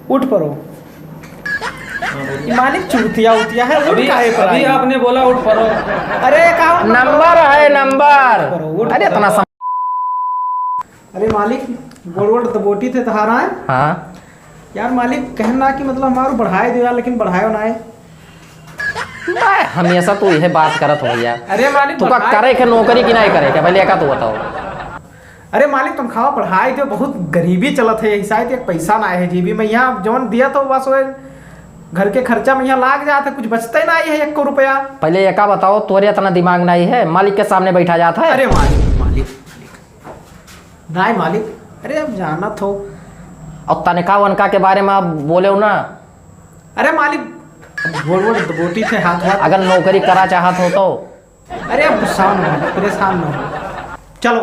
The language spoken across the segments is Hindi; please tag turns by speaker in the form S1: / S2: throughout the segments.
S1: उठ पड़ो। मालिक चूतिया उतिया है, उठ काहे पर
S2: अभी आपने बोला उठ पड़ो।
S1: अरे का
S3: नंबर है नंबर। अरे इतना
S1: अरे मालिक गोड़ दबोटी थे तहारा है।
S3: हाँ
S1: यार मालिक कहना कि मतलब हमारो बढ़ाए दो यार, लेकिन बढ़ायो ना है।
S3: मैं हमेशा तू यह बात करत हो भैया।
S1: अरे मालिक
S3: तू का करे के नौकरी की नहीं करे के पहले का तू बताओ।
S1: अरे मालिक तुम खाओ बढ़ाए दो, बहुत गरीबी चलत है, शायद एक पैसा ना है जीबी में यहाँ जौन दिया तो बस वो घर के खर्चा में यहाँ लाग जाता, कुछ बचता ही ना है 1 रुपया।
S3: पहले ये का बताओ, तोरे इतना दिमाग नहीं है, मालिक के सामने बैठा जाता है।
S1: अरे मालिक मालिक नहीं मालिक, अरे अब जाना थो
S3: और तनखा वनखा के बारे में आप बोले हो ना।
S1: अरे मालिक गोड़ दबोटी थे हाथ हाथ।
S3: अगर नौकरी करा चाहत हो तो
S1: अरे अब गुस्सा न हो, परेशान न हो, चलो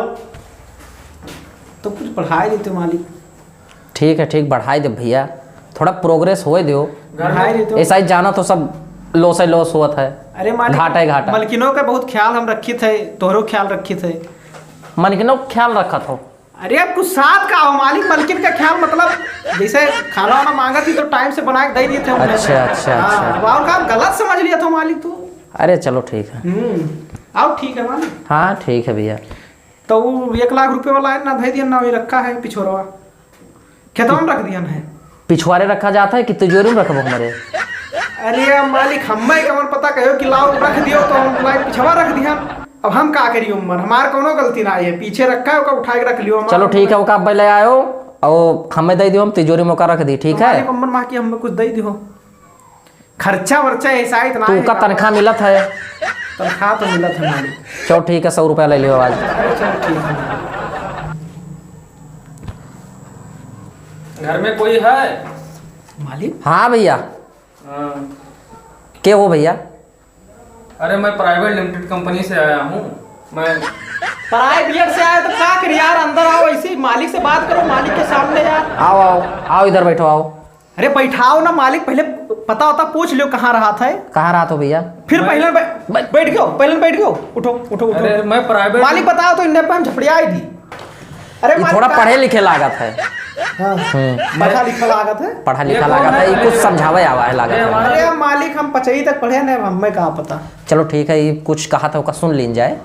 S1: तो कुछ बढ़ाए देते मालिक।
S3: ठीक है ठीक, बढ़ाई दे भैया, थोड़ा प्रोग्रेस होए दो।
S1: बढ़ाए देते
S3: ऐसा ही जाना तो सब लॉस है लॉस हुआ है।
S1: अरे मालिक
S3: घाटा है घाटा।
S1: मलकिनों का बहुत ख्याल हम रखी थे, तोहरो ख्याल रखी थे।
S3: मलकिनों ख्याल रखा था।
S1: अरे अब कुछ साथ का हो मालिक, मलकिन का ख्याल मतलब जैसे खाना वाना मांगा थी तो टाइम से बना के दे दिए थे हमने।
S3: अच्छा अच्छा अच्छा।
S1: अब और काम गलत समझ लिया था मालिक तू।
S3: अरे चलो ठीक है।
S1: आओ ठीक है मालिक।
S3: हाँ ठीक है भैया।
S1: तो वो 1 लाख रुपए वाला है ना, दे दिया ना, वही रखा है पिछोरवा, खेतवा में रख दिया ना है।
S3: पिछवाड़े रखा जाता है कि तिजोरी में रखबो हमारे।
S1: अरे मालिक हमें कमर पता कहो कि लाओ रख दियो तो हम लाइक पिछवा रख दिया। अब हम का करियो उम्र, हमार कोनो गलती ना है, पीछे रखा है ओका उठा के रख लियो।
S3: चलो ठीक है, वो का ले आयो और हमें दे दियो, हम तिजोरी में का रख दी। ठीक है
S1: उम्र माँ की हमें कुछ दे दियो, खर्चा वर्चा ऐसा इतना
S3: तू का तनख्वाह मिलत है।
S1: तनख्वाह तो मिलत है मालिक।
S3: चलो ठीक है, 100 रुपया ले लियो आज।
S1: चलो ठीक है।
S2: घर में कोई है
S1: मालिक?
S3: हाँ भैया।
S2: हाँ।
S3: क्या हो भैया?
S2: अरे मैं प्राइवेट लिमिटेड कंपनी से आया हूँ। मैं
S1: प्राइवेट से आया तो क्या कर यार, अंदर आओ, ऐसे मालिक से बात करो, मालिक के सामने यार।
S3: आओ आओ आओ, इधर बैठो आओ।
S1: अरे बैठाओ ना मालिक, पहले पता होता पूछ लियो कहाँ रहा था।
S3: कहाँ रहा तो भैया?
S1: फिर पहले बैठ गयो, पहले बैठ गयो, उठो उठो उठो।
S2: अरे मैं प्राइवेट
S1: मालिक बताओ तो इन्हें पे हम झपड़िया दी। अरे
S3: ये थोड़ा पढ़े लिखे लागत है।
S1: पढ़ा लिखा लागत है,
S3: पढ़ा लिखा लागत है, ये कुछ समझावे आवा है लागत है।
S1: अरे मालिक हम 5वीं तक पढ़े न, हमें कहाँ पता।
S3: चलो ठीक है, ये कुछ कहा था उसका सुन लीन जाए।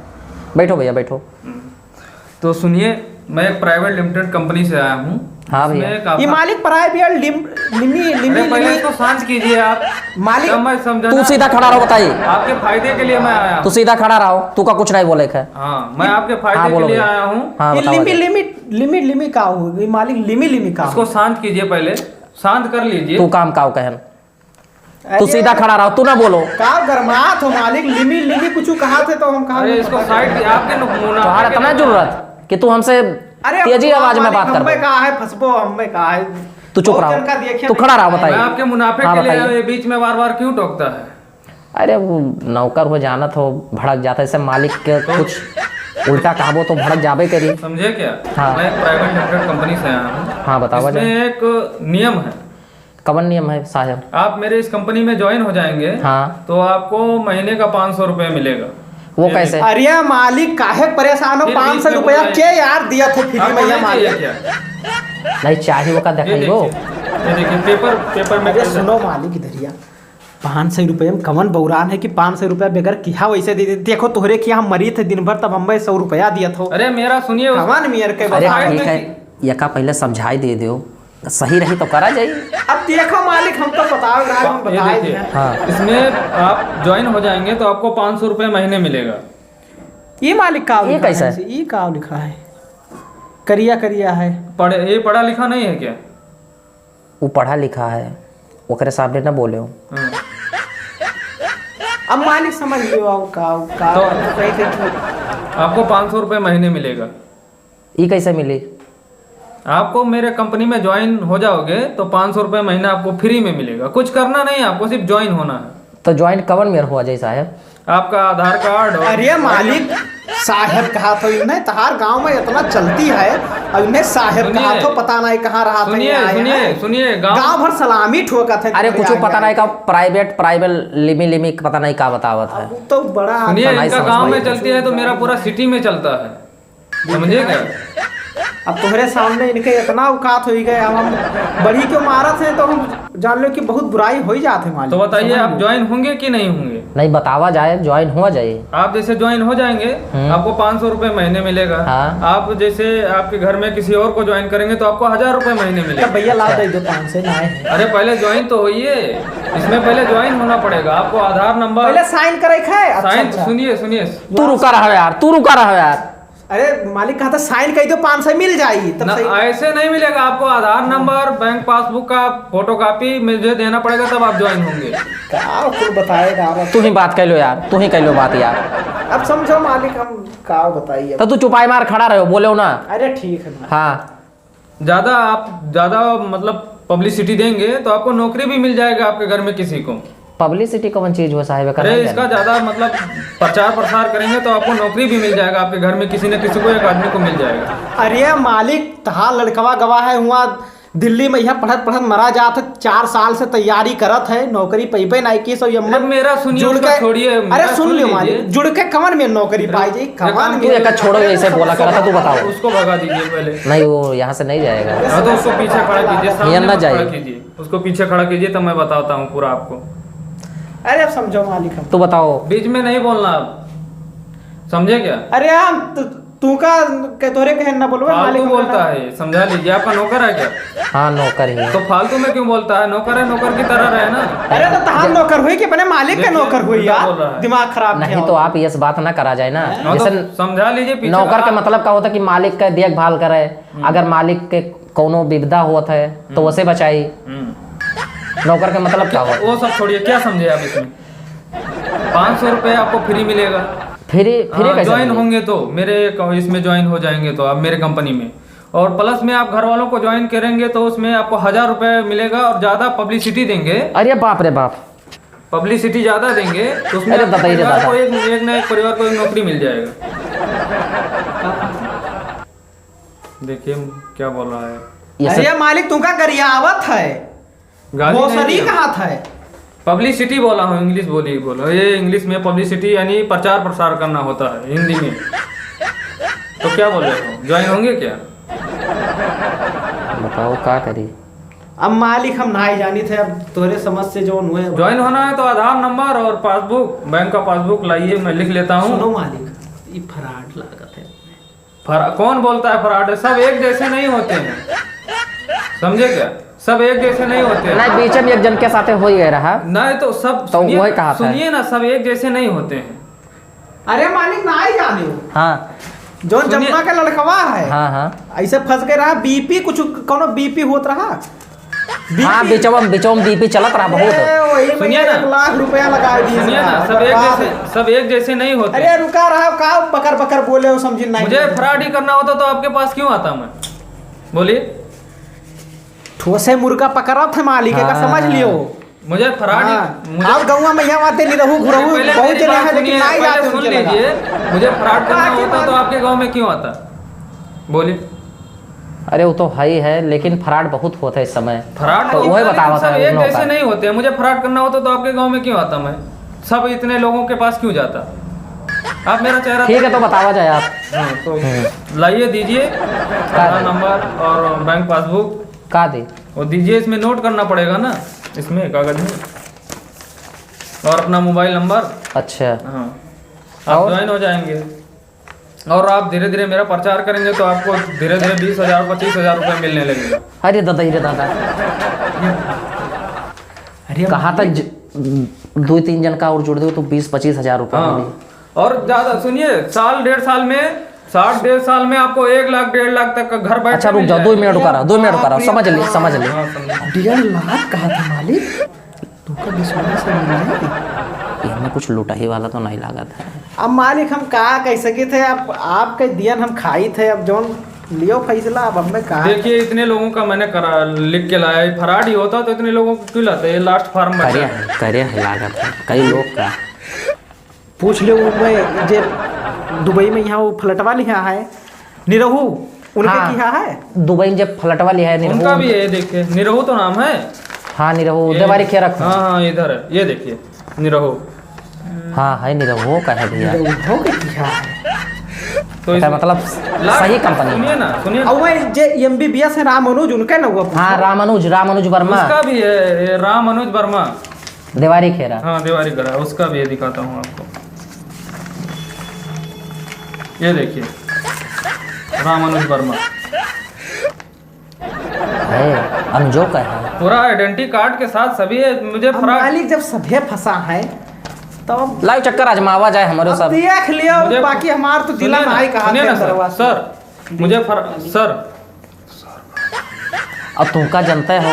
S3: बैठो भैया बैठो।
S2: तो सुनिए, मैं एक प्राइवेट लिमिटेड कंपनी से आया हूँ।
S3: हाँ भैया।
S1: ये मालिक प्राइवेट लिमी
S2: पहले इसको शांत कीजिए आप
S1: मालिक।
S2: तब मैं समझा।
S3: तू सीधा खड़ा रहो, बताइए।
S2: आपके फायदे के लिए मैं आया
S3: तू
S2: हूँ।
S3: सीधा खड़ा रहो, तू का कुछ नहीं बोले है।
S2: हाँ, मैं आपके फायदे
S3: हाँ,
S2: के
S3: बोलो
S2: लिए
S3: भैया।
S2: आया हूँ।
S3: हाँ बताओ।
S1: लिमी का हो मालिक, लिमी का
S2: इसको शांत कीजिए, पहले शांत कर लीजिए।
S3: तू काम काव कहन, तू सीधा खड़ा रहो, तू ना बोलो।
S1: का गरमात हो मालिक, लिमी कुछ कहा थे तो हम कहा।
S2: अरे इसको साइड आपके
S3: तुम्हारा इतना जरूरत कि तू हमसे तेजी आवाज में बात कर।
S1: हमें कहा है फंसबो, हमें कहा है।
S3: तू चुप रहो, तू खड़ा रहो, बताइए।
S2: मैं आपके मुनाफे
S3: हाँ,
S2: के लिए
S3: बताइए।
S2: बीच में बार बार क्यों टोकता है?
S3: अरे वो नौकर हो जाना तो भड़क जाता है, ऐसे मालिक के कुछ उल्टा कहाबो तो भड़क जाबे करी।
S2: समझे क्या?
S3: हाँ।
S2: मैं एक प्राइवेट लिमिटेड कंपनी से आया हूँ।
S3: हाँ बताओ।
S2: इसमें एक नियम है।
S3: कवन नियम है साहब?
S2: आप मेरे इस कंपनी में ज्वाइन हो जाएंगे।
S3: हाँ।
S2: तो आपको महीने का 500 रुपये मिलेगा।
S3: वो कैसे?
S1: अरे मालिक काहे परेशान हो, 500 रुपया के यार दिया थे फ्री में ये मालिक।
S2: क्या
S3: नहीं चाहिए वो का देखाई वो।
S2: ये देखिए पेपर में।
S1: अरे सुनो मालिक इधरिया, 500 रुपये में कमन बौरान है कि 500 रुपया बेगर किया वैसे दे देते। देखो तोहरे किया हम मरी थे दिन भर, तब हमें 100 रुपया दिया था।
S2: अरे मेरा सुनिए।
S1: कमन मियर के
S3: अरे
S1: बताओ।
S3: ठीक है, यका पहले समझाई दे दो, सही रही तो करा जाइए।
S1: अब देखो मालिक हम तो बताओ रहा, हम
S2: ये
S1: बताए
S2: देखिए,
S1: हैं।
S3: हाँ।
S2: इसमें आप ज्वाइन हो जाएंगे तो आपको 500 रुपये महीने मिलेगा।
S1: ये मालिक का
S3: ये कैसा है?
S1: ये का लिखा है, करिया है।
S2: ये पढ़ा लिखा नहीं है क्या?
S3: वो पढ़ा लिखा है, ओकरे सामने ना बोले हो।
S2: हाँ।
S1: अब मालिक समझ लियो का
S2: तो
S1: कही थे कि
S2: आपको 500 रुपये महीने मिलेगा।
S3: ये कैसे मिली?
S2: आपको मेरे कंपनी में ज्वाइन हो जाओगे तो 500 रुपये महीना आपको फ्री में मिलेगा। कुछ करना नहीं है, आपको सिर्फ ज्वाइन होना है।
S3: तो ज्वाइन कवन में हुआ जाए साहब?
S2: आपका आधार कार्ड और
S1: अरे मालिक साहब कहा था इन्हें, तहार गांव में इतना चलती है, अब इन्हें साहब कहा था, पता नहीं कहाँ रहा था।
S2: सुनिए
S1: गांव भर सलामी ठोका था।
S3: अरे कुछ पता नहीं का प्राइवेट लिमी पता नहीं का बतावत है।
S1: तो बड़ा
S2: सुनिए,
S3: नहीं
S2: इनका
S3: समझ
S2: गांव
S3: पाई।
S2: में चलती है तो मेरा पूरा सिटी में चलता है। समझे क्या?
S1: अब तुम्हारे सामने इनके इतना औकात हो गए, अब हम बड़ी क्यों मारत हैं तो हम जान लो कि बहुत बुराई हो ही जाते मालिक।
S2: तो बताइए आप ज्वाइन होंगे कि नहीं होंगे?
S3: नहीं बतावा जाए, ज्वाइन हुआ जाए।
S2: आप जैसे ज्वाइन हो जाएंगे आपको 500 रुपए महीने मिलेगा।
S3: हाँ।
S2: आप जैसे आपके घर में किसी और को ज्वाइन करेंगे तो आपको 1000 रुपए महीने मिलेगा।
S1: भैया ला दे दो 500 ना है।
S2: अरे पहले ज्वाइन तो होइए, इसमें पहले ज्वाइन होना पड़ेगा। आपको आधार नंबर
S1: पहले साइन करे है। अच्छा,
S2: साइन
S1: अच्छा।
S2: सुनिए सुनिए
S3: तू रुका रहा यार, तू रुका रहा यार।
S1: अरे मालिक कहा था साइन कर दो 500 मिल जाएगी तब
S2: ना,
S1: सही।
S2: ऐसे नहीं मिलेगा। आपको आधार नंबर, बैंक पासबुक का फोटो कॉपी मुझे देना पड़ेगा तब आप ज्वाइन होंगे।
S1: क्या कुछ बताएगा आप?
S3: तू ही बात कर लो यार, तू ही कर लो बात यार।
S1: अब समझो मालिक हम क्या बताइए।
S3: तो तू चुपाई मार खड़ा रहो, बोलो ना।
S1: अरे ठीक है।
S3: हाँ
S2: ज्यादा मतलब पब्लिसिटी देंगे तो आपको नौकरी भी मिल जाएगा आपके घर में किसी को।
S3: पब्लिसिटी कौन चीज हो साहिब?
S2: अरे इसका ज्यादा मतलब प्रचार प्रसार करेंगे तो आपको नौकरी भी मिल जाएगा। आपके घर में किसी न किसी को, एक आदमी को मिल जाएगा।
S1: अरे मालिक तहा लड़कवा गवाह है हुआ दिल्ली में यह पढ़त पढ़त मरा जात है, 4 साल से तैयारी करत है, नौकरी पैबे नहीं की। सो
S2: अरे मेरा सुनिए, उसका छोड़िए।
S1: अरे सुन लियो मालिक, जुड़ के कमर में नौकरी पाई जाए। कमान
S3: तू एक छोड़ो, ऐसे बोला करा था। तू बताओ।
S2: उसको भगा दीजिए पहले।
S3: नहीं वो यहाँ से नहीं जाएगा।
S2: हाँ तो उसको पीछे खड़ा कीजिए, सामने
S3: ना
S2: मत
S3: जाए।
S2: खड़ा कीजिए, उसको पीछे खड़ा कीजिए तब मैं बताता हूँ पूरा आपको।
S1: अरे अब समझो मालिक हम।
S3: तू बताओ।
S2: बीच में नहीं बोलना आप, समझे क्या?
S1: अरे हम तू का तोरे कहे ना बोलवे
S2: फालतू
S1: मालिक
S2: बोलता है, समझा लीजिए। आपका नौकर है क्या?
S3: हाँ नौकर ही है।
S2: तो फालतू में क्यों बोलता है? नौकर है, नौकर की तरह रहे ना।
S1: अरे तो तहां नौकर हुई कि अपने मालिक के
S2: देखिए,
S1: नौकर हुई
S2: उल्टा बोल रहा
S1: यार।
S2: है।
S1: दिमाग खराब
S3: नहीं तो आप ये बात ना करा जाए ना।
S2: हाँ, तो
S3: जैसे
S2: समझा लीजिए। पीछे
S3: नौकर का मतलब का होता है कि मालिक का देखभाल करे, अगर मालिक के कोनो विपदा हुआ है तो उसे बचाई। नौकर का मतलब क्या होता है?
S2: वो सब छोड़िए, क्या समझे आप इसमें? 500 रुपए आपको फ्री मिलेगा।
S3: फ्री कैसे
S2: ज्वाइन
S3: मिलेगी?
S2: होंगे तो मेरे इसमें ज्वाइन हो जाएंगे तो आप मेरे कंपनी में, और प्लस में आप घर वालों को ज्वाइन करेंगे तो उसमें आपको 1000 रुपए मिलेगा। और ज्यादा पब्लिसिटी देंगे,
S3: अरे बाप रे बाप,
S2: पब्लिसिटी ज्यादा देंगे तो उसमें
S3: अरे
S2: आपके
S3: बताइए
S2: परिवार
S3: दादा।
S2: को एक ना एक परिवार को एक नौकरी मिल जाएगा। देखिए क्या बोल रहा है
S3: ये सब
S1: अरे मालिक तुमका गरियावत है।
S2: गाली नहीं
S1: भोसरी
S2: दिया।
S1: कहाँ था?
S2: पब्लिसिटी बोला हूँ, इंग्लिश बोलो। ये इंग्लिश में पब्लिसिटी यानी प्रचार प्रसार करना होता है हिंदी में। तो क्या बोल रहे हो, ज्वाइन होंगे क्या?
S3: बताओ क्या करी।
S1: अब मालिक हम ना ही जानी थे, अब तोरे समझ से जो हुए।
S2: ज्वाइन होना है तो आधार नंबर और पासबुक, बैंक का पासबुक लाइए, मैं लिख लेता हूँ।
S1: सुनो मालिक, ये फराड लागत है।
S2: कौन बोलता है फ्रॉड है? सब एक जैसे नहीं होते हैं, समझे क्या? सब एक जैसे नहीं होते हैं।
S3: नहीं बीच में एक जन के साथ हो ही गया रहा।
S2: नहीं तो सब
S3: तो
S2: सुनिए-
S3: वही कहा था।
S2: सुनिए ना, सब एक जैसे नहीं होते हैं।
S1: अरे मालिक ना ही जाने हो।
S3: हाँ
S1: जो
S2: सुनिए-
S1: जमुना का लड़कवा है,
S3: हाँ हाँ
S1: ऐसे फंस के रहा। बीपी कुछ कोनो बीपी होत रहा।
S3: हाँ बिचवम बीपी चलत रहा बहुत।
S1: वही में
S2: सुनिए ना।
S1: 1 लाख रुपया लगा दिए।
S2: सुनिए ना, सब एक जैसे नहीं होते।
S1: अरे रुका रहा का बकर बकर बोले हो, समझी नहीं।
S2: मुझे फ्रॉड ही करना होता तो आपके पास क्यों आता मैं? बोलिए।
S1: ठोसे मुर्गा पकड़ा था मालिक का,
S3: हाँ।
S1: समझ लियो।
S2: मुझे फ्रॉड ही
S1: आप गाँव में यहाँ आते नहीं रहू घुरहू
S2: पहले
S1: बहुत
S2: मेरी
S1: जगह
S2: बात
S1: है, लेकिन
S2: सुनिए,
S1: नहीं
S2: पहले
S1: जाते
S2: सुन
S1: उनके लगा।
S2: लीजिए। मुझे फ्रॉड करना
S1: आगे
S2: होता तो
S1: बात-
S2: आपके गांव में क्यों आता? बोलिए।
S3: अरे वो तो है ही है, लेकिन फ्रॉड बहुत होता है इस समय।
S2: फ्रॉड
S3: तो वही बतावा था
S2: सब एक
S3: नौकर।
S2: जैसे नहीं होते हैं। मुझे फ्रॉड करना होता तो आपके गांव में क्यों आता मैं? सब इतने लोगों के पास क्यों जाता? आप मेरा चेहरा
S3: ठीक है तो बतावा जाए आप।
S2: हाँ, तो लाइए, दीजिए आधार नंबर और बैंक पासबुक
S3: का दी
S2: और दीजिए। इसमें नोट करना पड़ेगा ना, इसमें कागज में, और अपना मोबाइल नंबर।
S3: अच्छा
S2: हाँ, आप
S3: और?
S2: ज्वाइन हो जाएंगे। और आप धीरे धीरे मेरा प्रचार करेंगे तो आपको धीरे धीरे 20,000 25,000 रुपये मिलने लगेगा।
S3: अरे दादा
S1: अरे
S3: कहा था 2-3 जन का और जुड़ दो तो 20-25 हजार रुपये
S2: हाँ,
S3: मिली।
S2: और ज्यादा सुनिए, साल 1.5 साल में 60-1.5 साल में आपको 1 लाख 1.5 लाख तक का घर बैठ
S3: अच्छा रुक जाओ, 2 मिनट रुका रहा, 2 मिनट रुका रहा, समझ ली।
S1: 1.5 लाख कहा था मालिक, तुमका विश्वास है मुझे।
S3: इसमें कुछ लुटाई वाला तो नहीं लागत है।
S1: अब मालिक हम कहा कह सके थे, अब आपके दियन हम खाई थे, अब जौन लियो फैसला अब हमें कहा।
S2: देखिए इतने लोगों का मैंने करा लिख के लाया। फ्रॉड ही होता तो इतने लोगों को क्यों लाते? ये लास्ट फार्म में
S3: करे है लागत है कई लोग का।
S1: पूछ लो मैं जे दुबई में यहाँ वो फ्लटवा लिया है निरहू, उनके
S3: हाँ।
S1: किया है।
S3: दुबई में जब फ्लटवा लिया है
S2: उनका
S3: निरहू।
S2: भी है, देखिए निरहू तो नाम है।
S3: हाँ निरहू
S2: ये-
S3: देवारी खे रख।
S2: हाँ हाँ इधर है, ये देखिए निरहू।
S3: हाँ है निरहू का है भैया।
S1: निरहू के किया है।
S2: तो
S3: क्या मतलब सही कंपनी?
S2: सुनिए ना, सुनिए।
S1: और वही जे MBBS है रामानुज उनका ना हुआ।
S3: हाँ रामानुज वर्मा,
S2: उसका भी है, ये रामानुज वर्मा।
S3: देवारी खेरा।
S2: हाँ देवारी करा, उसका भी ये दिखाता हूँ आपको। ये देखिए रामानुज वर्मा
S3: है अनुजो का है।
S2: पूरा आइडेंटिटी कार्ड के साथ सभी है। मुझे
S1: अब
S2: फराक
S1: मालिक जब सभे फंसा है तो
S3: लाइव चक्कर आजमावा जाए हमारे
S1: अब
S3: सब।
S1: देख लियो,
S2: मुझे-
S1: बाकी हमार तो दिला
S2: सुनिए
S1: ना ही
S2: ना,
S1: कहा
S2: सुनिए ना सर,
S1: दरवाजा।
S2: सर मुझे सर
S3: अब तुमका जनता हो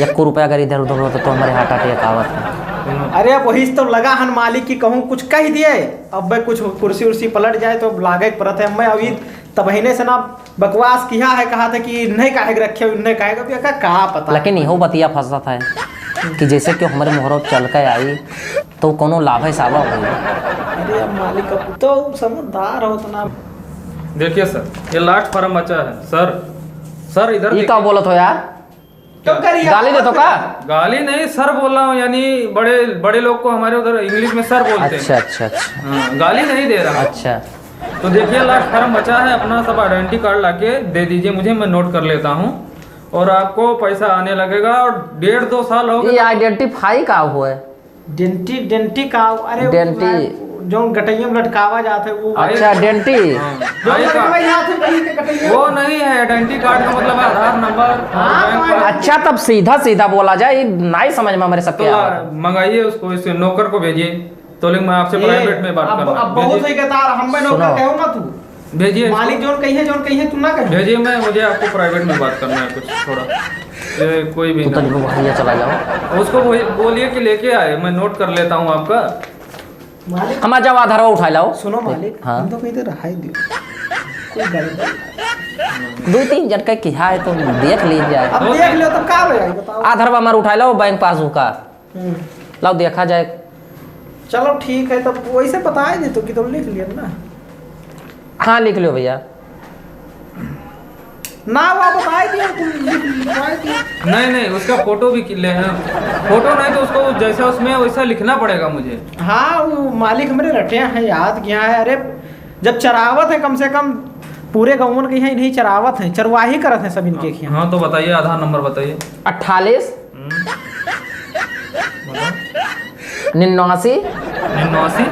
S3: 1 रुपया अगर इधर उधर हो तो हमारे हार्ट अटैक आवत है।
S1: अरे अब वही तो लगा हन मालिक की कहूँ कुछ कह दिए, अब भाई कुछ कुर्सी उर्सी पलट जाए तो लागे परत है। मैं अभी तबहीने से ना बकवास किया है, कहा था कि नहीं काहे के रखे नहीं काहे का कहा पता।
S3: लेकिन इहो बतिया फंसा था कि जैसे कि हमारे मोहरब चल के आई तो कोनो लाभ है सावा हो।
S1: अरे अब मालिक अब तो समझदार हो तो ना।
S2: देखिए सर, ये लास्ट फॉर्म बचा है सर। सर इधर
S3: ये क्या बोलत हो यार?
S1: तो करिए
S3: गाली दे तो का?
S2: गाली नहीं सर बोल रहा हूँ, यानी बड़े बड़े लोग को हमारे उधर इंग्लिश में सर बोलते हैं।
S3: अच्छा अच्छा अच्छा
S2: हाँ, गाली नहीं दे रहा।
S3: अच्छा।
S2: तो देखिए लास्ट फॉर्म बचा है, अपना सब आइडेंटिटी कार्ड लाके दे दीजिए मुझे, मैं नोट कर लेता हूँ और आपको पैसा आने लगेगा। और 1.5-2 साल हो
S3: ये
S2: गए।
S3: आइडेंटिफाई का हुआ है?
S1: डेंटी का अरे वो
S3: डेंटी।
S1: जो गटैया में लटकावा जाते वो
S3: अच्छा डेंटी।
S2: हाँ,
S1: जो
S2: आई कार्ड।
S1: लटकावा जाते वही के गटैया।
S2: वो नहीं है आइडेंटिटी कार्ड का मतलब आधार नंबर।
S1: हाँ,
S2: बैंक का-
S3: अच्छा तब सीधा बोला जाए, ये नहीं समझ में हमारे सब
S2: तो मंगाइए उसको, इस नौकर को भेजिए। तो लेकिन मैं आपसे प्राइवेट में बात कर रहा
S1: अब बहुत
S2: हूँ।
S1: ही कहता हम मैं नौकर
S3: सुनो।
S1: कहूँ ना तू
S2: भेजिए
S1: मालिक जोन कही है तू ना कही।
S2: भेजिए, मैं मुझे आपको प्राइवेट में बात करना है कुछ थोड़ा। ये कोई भी
S3: तो
S2: ना,
S3: भैया चला जाओ।
S2: उसको बोलिए कि लेके आए, मैं नोट कर लेता हूँ आपका।
S1: मालिक
S3: हमारा जब आधार उठा लाओ।
S1: सुनो मालिक
S3: हाँ।
S1: हम तो कहीं तो रहा ही दियो कोई गाड़ी
S3: 2-3 जन का किया है तो देख लीजिए।
S1: अब देख लो तो का हो जाएगा बताओ।
S3: आधार हमारा उठा लो, बैंक पासबुक का
S1: हम्म,
S3: लाओ देखा जाए।
S1: चलो ठीक है तो वैसे बताए दे तो कि तुम लिख लिया ना।
S3: हाँ लिख लो भैया।
S1: ना वो बताए दिया तुम लिखवाए दिया।
S2: नहीं उसका फोटो भी ले हैं। फोटो नहीं तो उसको जैसा उसमें वैसा लिखना पड़ेगा मुझे।
S1: हाँ वो मालिक हमारे रटे हैं याद किया है। अरे जब चरावत है कम से कम पूरे गाँव के यहाँ नहीं चरावत है, चरवाही करत है सब इनके यहाँ।
S2: हाँ तो बताइए, आधार नंबर बताइए।
S3: 48 89।
S2: 89।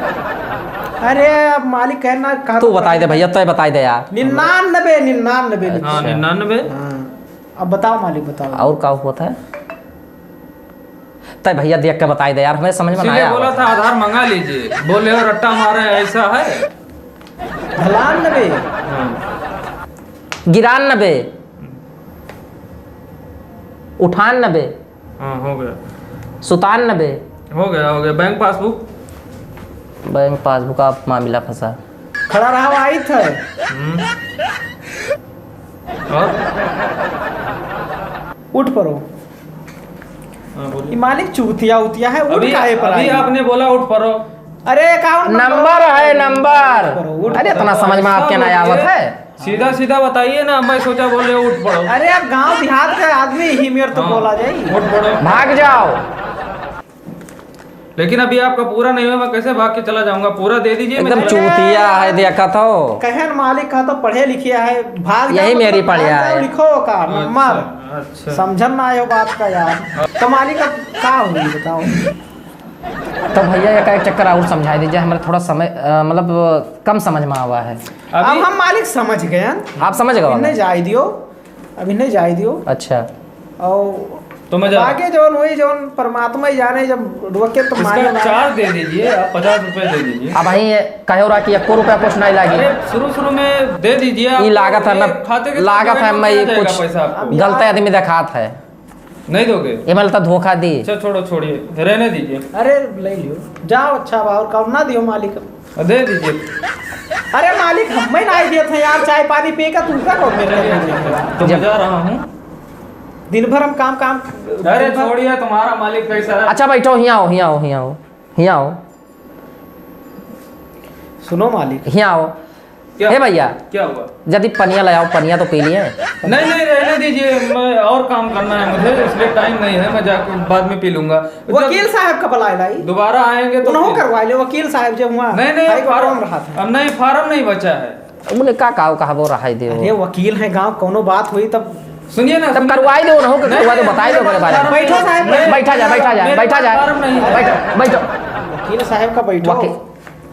S1: अरे अब मालिक कहना कहा
S3: तू बताई दे भैया, तो बताई दे यार।
S1: 99
S2: हाँ 99।
S1: हाँ अब बताओ मालिक बताओ।
S3: और का हुआ था? तय भैया देख के बताई दे यार, हमें समझ में नहीं
S2: इसीलिए
S3: आया।
S2: बोला था आधार मंगा लीजिए, बोले हो रट्टा मारे ऐसा है।
S1: 99
S2: हाँ।
S3: 93 98
S2: हाँ हो गया
S3: 97।
S2: हो गया। Bank passbook.
S3: बैंक पासबुक का मामला फंसा।
S1: खड़ा रहा आई था।
S2: और
S1: उठ पड़ो।
S2: हाँ, बोलिए।
S1: ये मालिक चूतिया उतिया है। उठ
S2: अभी
S1: काहे पर
S2: अभी
S1: आई?
S2: आपने बोला उठ पड़ो।
S1: अरे अकाउंट
S3: नंबर है नंबर।
S1: उठ
S3: अरे इतना समझ में आपके नहीं आवत है?
S2: सीधा सीधा बताइए ना, मैं सोचा बोले उठ पड़ो।
S1: अरे अब गांव देहात का आदमी ही मेरे तो
S2: हाँ,
S1: बोला जाई।
S2: उठ पड़ो।
S3: भाग जाओ।
S2: लेकिन अभी आपका पूरा नहीं हुआ, मैं कैसे भाग के चला जाऊंगा? पूरा दे दीजिए। मैं
S3: एकदम
S2: चला-
S3: चूतिया है, देखा तो।
S1: कहन मालिक का तो पढ़े लिखे है भाग
S3: यही
S1: जाओ,
S3: मेरी
S1: मतलब
S3: पढ़िया
S1: भाग जाओ,
S3: है।
S1: लिखो का नंबर
S2: अच्छा।
S1: समझन ना आयो बात का यार। तो मालिक अब का होगी बताओ।
S3: तो भैया एक चक्कर और समझा दीजिए, हमारे थोड़ा समय मतलब कम समझ में आवा है।
S1: अब
S2: अभी
S1: हम मालिक समझ गए हैं।
S3: आप समझ
S1: इन्हें
S3: गए?
S1: जाय दियो, अब इन्हें जाय दियो।
S3: अच्छा
S1: और
S2: तो मैं जा
S1: आगे जौन वही जौन परमात्मा ही जाने, जब रोके तो माने
S2: इसका
S1: ना।
S2: चार्ज दे दीजिए, आप 50 रुपए दे दीजिए।
S3: अब वही कहो रहा कि 1 रुपया कुछ नहीं
S2: अरे
S3: लागी।
S2: शुरू में दे दीजिए।
S3: ये
S2: आपको
S3: लागत है
S2: ये
S3: मैं
S2: खाते के साथ
S3: लागत है
S2: join
S3: मैं
S2: किया जाएगा
S3: कुछ
S2: पैसा आपको।
S3: गलत आदमी दिखात है।
S2: नहीं दोगे?
S3: ये मतलब धोखा दी।
S2: अच्छा छोड़िए, रहने दीजिए।
S1: अरे ले लियो जाओ। अच्छा बाहर का ना दियो मालिक।
S2: दे दीजिए।
S1: अरे मालिक हम ही नहीं दिए थे यार, चाय पानी पी का तुमका कौन मेरे
S2: तो मैं जा रहा हूँ।
S1: दिन भर हम काम
S2: अरे छोड़िए, तुम्हारा मालिक कैसा है?
S3: अच्छा बैठो, यहाँ आओ।
S1: सुनो मालिक।
S3: यहाँ आओ।
S2: क्या
S3: हे भैया,
S2: क्या हुआ?
S3: यदि पनिया ले आओ, पनिया तो पी लिए।
S2: नहीं रहने दीजिए, मैं और काम करना है मुझे, इसलिए टाइम नहीं है। मैं जाकर बाद में पी लूंगा।
S1: वकील साहब का बुलाए लाई
S2: दोबारा आएंगे तो
S1: उन्होंने
S2: फिर-
S1: करवाए ले। वकील साहब जब हुआ
S2: नहीं
S1: हाई कोर्ट
S2: फार्म
S1: में रहा था।
S2: अब नहीं, फार्म नहीं बचा है।
S3: उन्हें का कहबो रहा दे
S1: अरे वकील है गांव कोनो बात हुई तब
S2: सुनिए ना,
S3: तब करवाई दो ना, हो करवा दो, बताई दो मेरे बारे में।
S1: बैठो साहब,
S3: बैठा जा
S2: फार्म नहीं है।
S3: बैठो।
S1: वकील साहब का बैठो।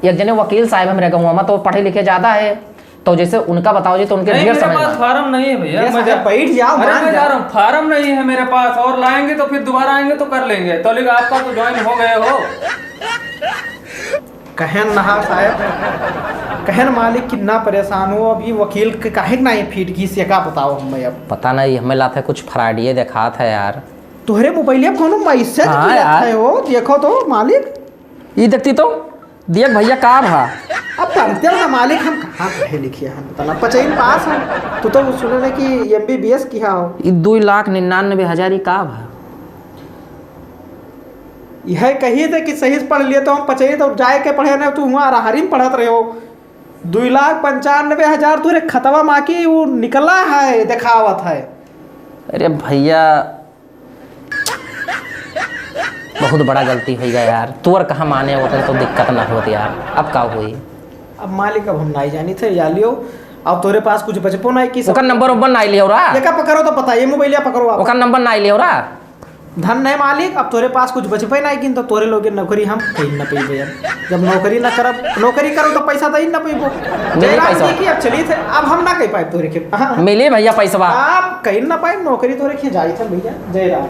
S3: एक जने वकील साहब है मेरे गाँव में, तो पढ़े लिखे ज्यादा है, तो जैसे उनका बताओ जी तो उनके ढेर समझ में।
S2: फार्म नहीं है भैया,
S1: मैं बैठ जाओ।
S2: अरे मैं जा रहा हूँ, फार्म नहीं है मेरे पास, और लाएंगे तो फिर दोबारा आएंगे तो कर लेंगे। तो लेकिन आपका तो ज्वाइन हो गए हो।
S1: कहन नहा साहब, कहन मालिक कितना परेशान हो अभी वकील के काहे ना ये फीट की से का बताओ हमें अब।
S3: पता नहीं हमें लाते कुछ फ्रॉडिये देखा था यार।
S1: तोहरे मोबाइल में कोनो मैसेज
S3: हाँ
S1: किया
S3: यार।
S1: है हो, देखो तो मालिक।
S3: ये देखती तो देख भैया का भा
S1: अब जानते हो ना मालिक हम कहाँ पढ़े लिखे हैं, बताना 50 पास हम। तू तो सुने ना कि MBBS किया हो।
S3: ये 2,99,000 का भा।
S1: यह कही थे कि सही से पढ़ लिए तो हम 50 तो जाए के पढ़े ना, तू वहाँ राहरी में पढ़त रहे हो। 2,95,000 तुरे खतवा माँ की वो निकला है, दिखावत है।
S3: अरे भैया बहुत बड़ा गलती हो गया यार, तोर कहाँ माने होते तो दिक्कत ना होती यार। अब का हुई
S1: अब मालिक अब हम नहीं जानी थे या लियो। अब तोरे पास कुछ बचपो नहीं की
S3: ओकर नंबर उबर नहीं लियो रा,
S1: ये का पकड़ो तो बताइए, मोबाइल पकड़ो आप।
S3: ओकर नंबर नहीं लियो रा।
S1: धन नहीं मालिक, अब तोरे पास कुछ बचपे नहीं किन तो तोरे लोगे नौकरी हम कहीं न पेबे। जब नौकरी ना करब, नौकरी करो तो पैसा दई ना पेबो।
S3: मिली पैसा
S1: की अब चली थे, अब हम ना कह पाए तोरे के।
S3: मिले भैया पैसा
S1: आप कहीं ना पाए नौकरी तोरे के जाई थे भैया। जय राम।